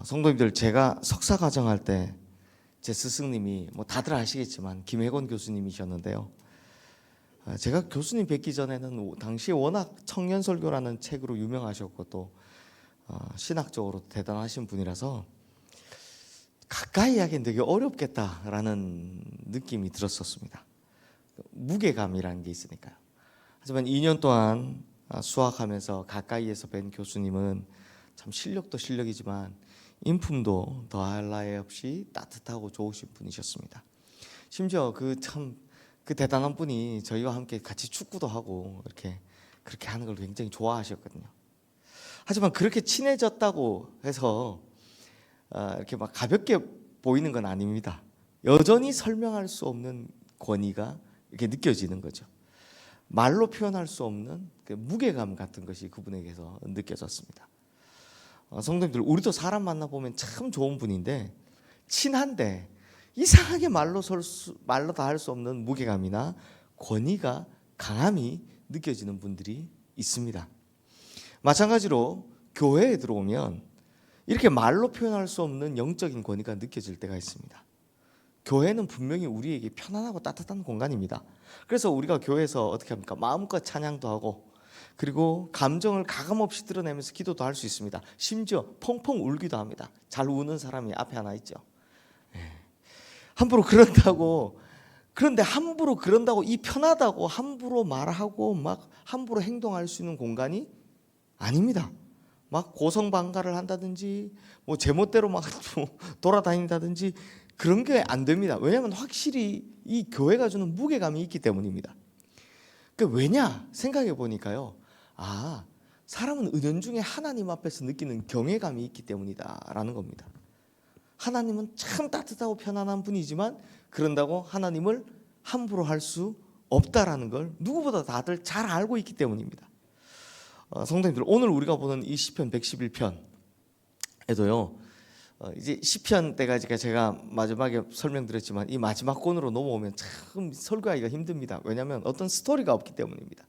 성도님들, 제가 석사 과정할 때 제 스승님이 다들 아시겠지만 김혜건 교수님이셨는데요. 제가 교수님 뵙기 전에는 당시에 워낙 청년설교라는 책으로 유명하셨고 또 신학적으로 대단하신 분이라서 가까이 하기엔 되게 어렵겠다라는 느낌이 들었었습니다. 무게감이라는 게 있으니까요. 하지만 2년 동안 수학하면서 가까이에서 뵌 교수님은 참 실력도 실력이지만 인품도 더할 나위 없이 따뜻하고 좋으신 분이셨습니다. 심지어 그 대단한 분이 저희와 함께 같이 축구도 하고 그렇게 하는 걸 굉장히 좋아하셨거든요. 하지만 그렇게 친해졌다고 해서 이렇게 막 가볍게 보이는 건 아닙니다. 여전히 설명할 수 없는 권위가 이렇게 느껴지는 거죠. 말로 표현할 수 없는 그 무게감 같은 것이 그분에게서 느껴졌습니다. 성도님들, 우리도 사람 만나보면 참 좋은 분인데 친한데 이상하게 말로 다 할 수 없는 무게감이나 권위가 강함이 느껴지는 분들이 있습니다. 마찬가지로 교회에 들어오면 이렇게 말로 표현할 수 없는 영적인 권위가 느껴질 때가 있습니다. 교회는 분명히 우리에게 편안하고 따뜻한 공간입니다. 그래서 우리가 교회에서 어떻게 합니까? 마음껏 찬양도 하고 그리고 감정을 가감없이 드러내면서 기도도 할 수 있습니다. 심지어 펑펑 울기도 합니다. 잘 우는 사람이 앞에 하나 있죠. 그런데 함부로 그런다고 이 편하다고 함부로 말하고 막 함부로 행동할 수 있는 공간이 아닙니다. 막 고성방가를 한다든지 제멋대로 막 돌아다닌다든지 그런 게 안 됩니다. 왜냐하면 확실히 이 교회가 주는 무게감이 있기 때문입니다. 왜냐 생각해 보니까요. 사람은 은연중에 하나님 앞에서 느끼는 경외감이 있기 때문이다라는 겁니다. 하나님은 참 따뜻하고 편안한 분이지만 그런다고 하나님을 함부로 할 수 없다라는 걸 누구보다 다들 잘 알고 있기 때문입니다. 성도님들, 오늘 우리가 보는 이 시편 111편에도요. 이제 시편 때가 제가 마지막에 설명드렸지만 이 마지막 권으로 넘어오면 참 설교하기가 힘듭니다. 왜냐하면 어떤 스토리가 없기 때문입니다.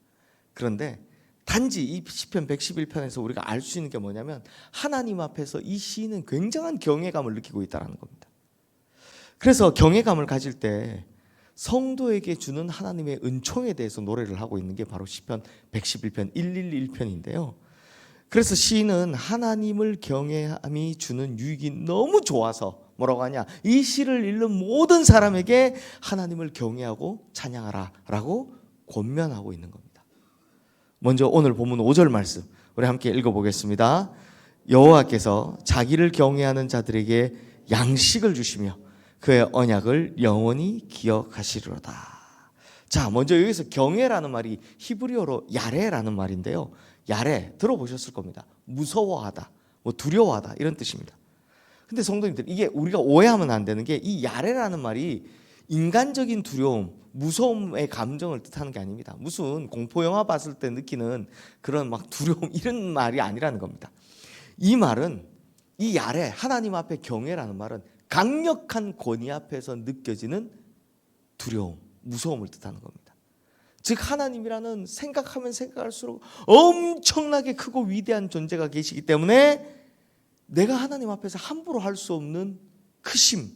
그런데 단지 이 시편 111편에서 우리가 알 수 있는 게 뭐냐면 하나님 앞에서 이 시인은 굉장한 경외감을 느끼고 있다는 겁니다. 그래서 경외감을 가질 때 성도에게 주는 하나님의 은총에 대해서 노래를 하고 있는 게 바로 시편 111편 111편인데요. 그래서 시인은 하나님을 경외함이 주는 유익이 너무 좋아서 뭐라고 하냐? 이 시를 읽는 모든 사람에게 하나님을 경외하고 찬양하라 라고 권면하고 있는 겁니다. 먼저 오늘 본문 5절 말씀 우리 함께 읽어보겠습니다. 여호와께서 자기를 경외하는 자들에게 양식을 주시며 그의 언약을 영원히 기억하시리로다. 자, 먼저 여기서 경외라는 말이 히브리어로 야레라는 말인데요. 야레 들어보셨을 겁니다. 무서워하다, 두려워하다 이런 뜻입니다. 근데 성도님들, 이게 우리가 오해하면 안 되는 게 이 야레라는 말이 인간적인 두려움, 무서움의 감정을 뜻하는 게 아닙니다. 무슨 공포 영화 봤을 때 느끼는 그런 막 두려움 이런 말이 아니라는 겁니다. 이 말은 이 야레, 하나님 앞에 경외라는 말은 강력한 권위 앞에서 느껴지는 두려움, 무서움을 뜻하는 겁니다. 즉 하나님이라는 생각하면 생각할수록 엄청나게 크고 위대한 존재가 계시기 때문에 내가 하나님 앞에서 함부로 할 수 없는 크심,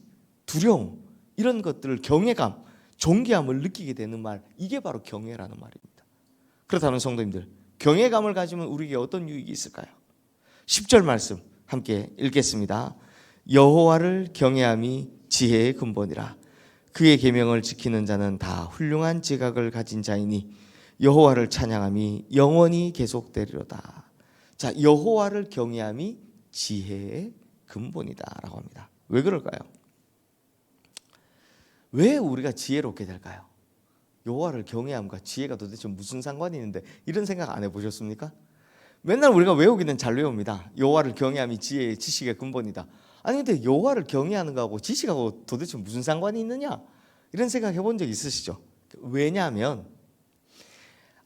두려움 이런 것들을 경외감, 존귀함을 느끼게 되는 말, 이게 바로 경외라는 말입니다. 그렇다면 성도님들, 경외감을 가지면 우리에게 어떤 유익이 있을까요? 10절 말씀 함께 읽겠습니다. 여호와를 경외함이 지혜의 근본이라. 그의 계명을 지키는 자는 다 훌륭한 지각을 가진 자이니 여호와를 찬양함이 영원히 계속되리로다. 자, 여호와를 경외함이 지혜의 근본이다라고 합니다. 왜 그럴까요? 왜 우리가 지혜롭게 될까요? 여호와를 경외함과 지혜가 도대체 무슨 상관이 있는데 이런 생각 안 해보셨습니까? 맨날 우리가 외우기는 잘 외웁니다. 여호와를 경외함이 지혜의 지식의 근본이다. 아니 근데 여호와를 경외하는 거하고 지식하고 도대체 무슨 상관이 있느냐? 이런 생각 해본 적 있으시죠? 왜냐하면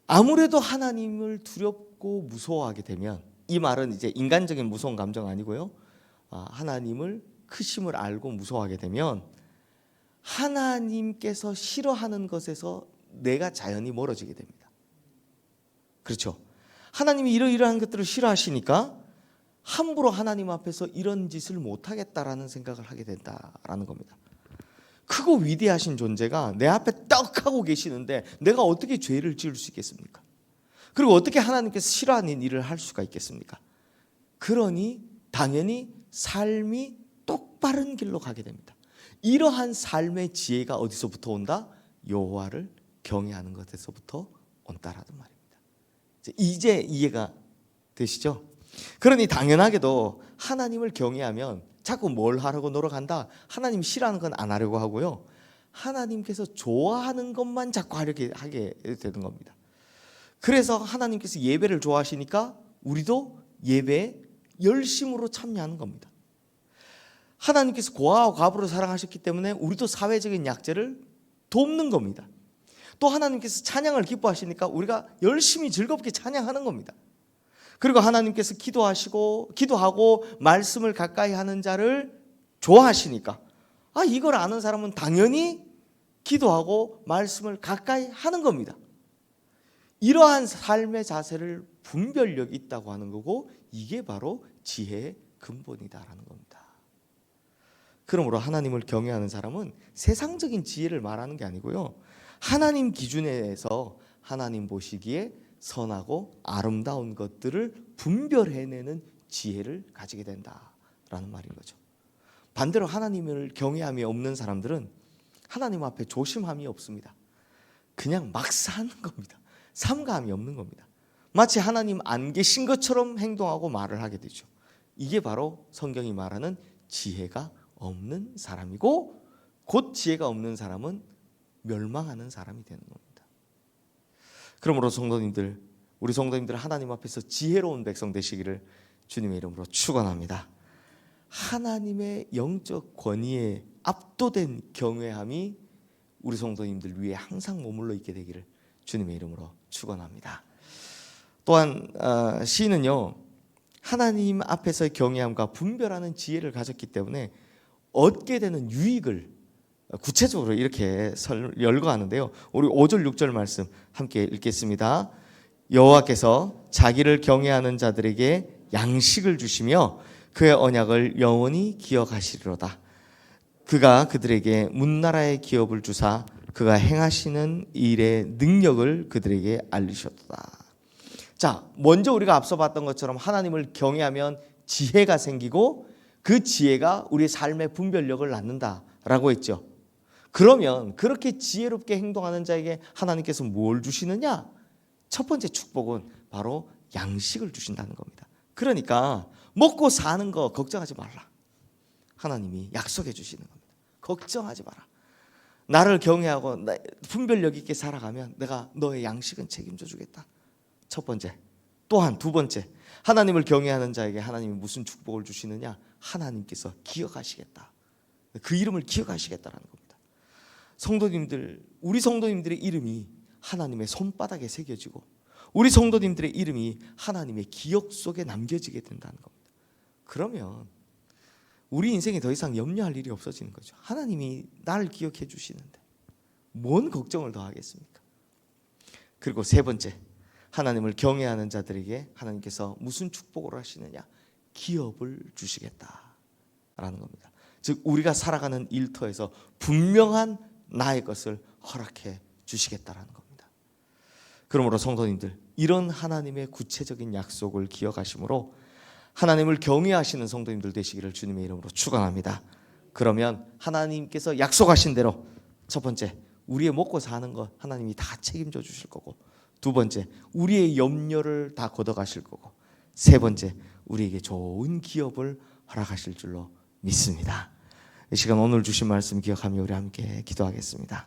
아무래도 하나님을 두렵고 무서워하게 되면, 이 말은 이제 인간적인 무서운 감정 아니고요, 하나님을 크심을 알고 무서워하게 되면 하나님께서 싫어하는 것에서 내가 자연히 멀어지게 됩니다. 그렇죠? 하나님이 이러이러한 것들을 싫어하시니까 함부로 하나님 앞에서 이런 짓을 못하겠다라는 생각을 하게 된다라는 겁니다. 크고 위대하신 존재가 내 앞에 딱 하고 계시는데 내가 어떻게 죄를 지을 수 있겠습니까? 그리고 어떻게 하나님께서 싫어하는 일을 할 수가 있겠습니까? 그러니 당연히 삶이 똑바른 길로 가게 됩니다. 이러한 삶의 지혜가 어디서부터 온다? 여호와를 경외하는 것에서부터 온다라는 말입니다. 이제 이해가 되시죠? 그러니 당연하게도 하나님을 경외하면 자꾸 뭘 하려고 노력한다? 하나님 싫어하는 건 안 하려고 하고요. 하나님께서 좋아하는 것만 자꾸 하게 되는 겁니다. 그래서 하나님께서 예배를 좋아하시니까 우리도 예배에 열심으로 참여하는 겁니다. 하나님께서 고아와 과부를 사랑하셨기 때문에 우리도 사회적인 약자를 돕는 겁니다. 또 하나님께서 찬양을 기뻐하시니까 우리가 열심히 즐겁게 찬양하는 겁니다. 그리고 하나님께서 기도하고 말씀을 가까이 하는 자를 좋아하시니까 이걸 아는 사람은 당연히 기도하고 말씀을 가까이 하는 겁니다. 이러한 삶의 자세를 분별력이 있다고 하는 거고 이게 바로 지혜의 근본이다라는 겁니다. 그러므로 하나님을 경외하는 사람은 세상적인 지혜를 말하는 게 아니고요. 하나님 기준에서 하나님 보시기에 선하고 아름다운 것들을 분별해내는 지혜를 가지게 된다라는 말인 거죠. 반대로 하나님을 경외함이 없는 사람들은 하나님 앞에 조심함이 없습니다. 그냥 막 사는 겁니다. 삼가함이 없는 겁니다. 마치 하나님 안 계신 것처럼 행동하고 말을 하게 되죠. 이게 바로 성경이 말하는 지혜가 없는 사람이고 곧 지혜가 없는 사람은 멸망하는 사람이 되는 겁니다. 그러므로 성도님들, 우리 성도님들 하나님 앞에서 지혜로운 백성 되시기를 주님의 이름으로 축원합니다. 하나님의 영적 권위에 압도된 경외함이 우리 성도님들 위에 항상 머물러 있게 되기를 주님의 이름으로 축원합니다. 또한 시인은요, 하나님 앞에서의 경외함과 분별하는 지혜를 가졌기 때문에 얻게 되는 유익을 구체적으로 이렇게 열거하는데요. 우리 5절 6절 말씀 함께 읽겠습니다. 여호와께서 자기를 경외하는 자들에게 양식을 주시며 그의 언약을 영원히 기억하시리로다. 그가 그들에게 문나라의 기업을 주사 그가 행하시는 일의 능력을 그들에게 알리셨도다. 자, 먼저 우리가 앞서 봤던 것처럼 하나님을 경외하면 지혜가 생기고 그 지혜가 우리의 삶의 분별력을 낳는다라고 했죠. 그러면 그렇게 지혜롭게 행동하는 자에게 하나님께서 뭘 주시느냐? 첫 번째 축복은 바로 양식을 주신다는 겁니다. 그러니까 먹고 사는 거 걱정하지 말라. 하나님이 약속해 주시는 겁니다. 걱정하지 마라. 나를 경외하고 분별력 있게 살아가면 내가 너의 양식은 책임져 주겠다. 첫 번째. 또한 두 번째, 하나님을 경외하는 자에게 하나님이 무슨 축복을 주시느냐? 하나님께서 기억하시겠다. 그 이름을 기억하시겠다라는 겁니다. 성도님들, 우리 성도님들의 이름이 하나님의 손바닥에 새겨지고 우리 성도님들의 이름이 하나님의 기억 속에 남겨지게 된다는 겁니다. 그러면 우리 인생에 더 이상 염려할 일이 없어지는 거죠. 하나님이 나를 기억해 주시는데 뭔 걱정을 더 하겠습니까? 그리고 세 번째, 하나님을 경외하는 자들에게 하나님께서 무슨 축복을 하시느냐? 기업을 주시겠다라는 겁니다. 즉 우리가 살아가는 일터에서 분명한 나의 것을 허락해 주시겠다라는 겁니다. 그러므로 성도님들, 이런 하나님의 구체적인 약속을 기억하심으로 하나님을 경외하시는 성도님들 되시기를 주님의 이름으로 축원합니다. 그러면 하나님께서 약속하신 대로 첫 번째, 우리의 먹고 사는 것 하나님이 다 책임져 주실 거고, 두 번째, 우리의 염려를 다 걷어가실 거고, 세 번째, 우리에게 좋은 기업을 허락하실 줄로 믿습니다. 이 시간 오늘 주신 말씀 기억하며 우리 함께 기도하겠습니다.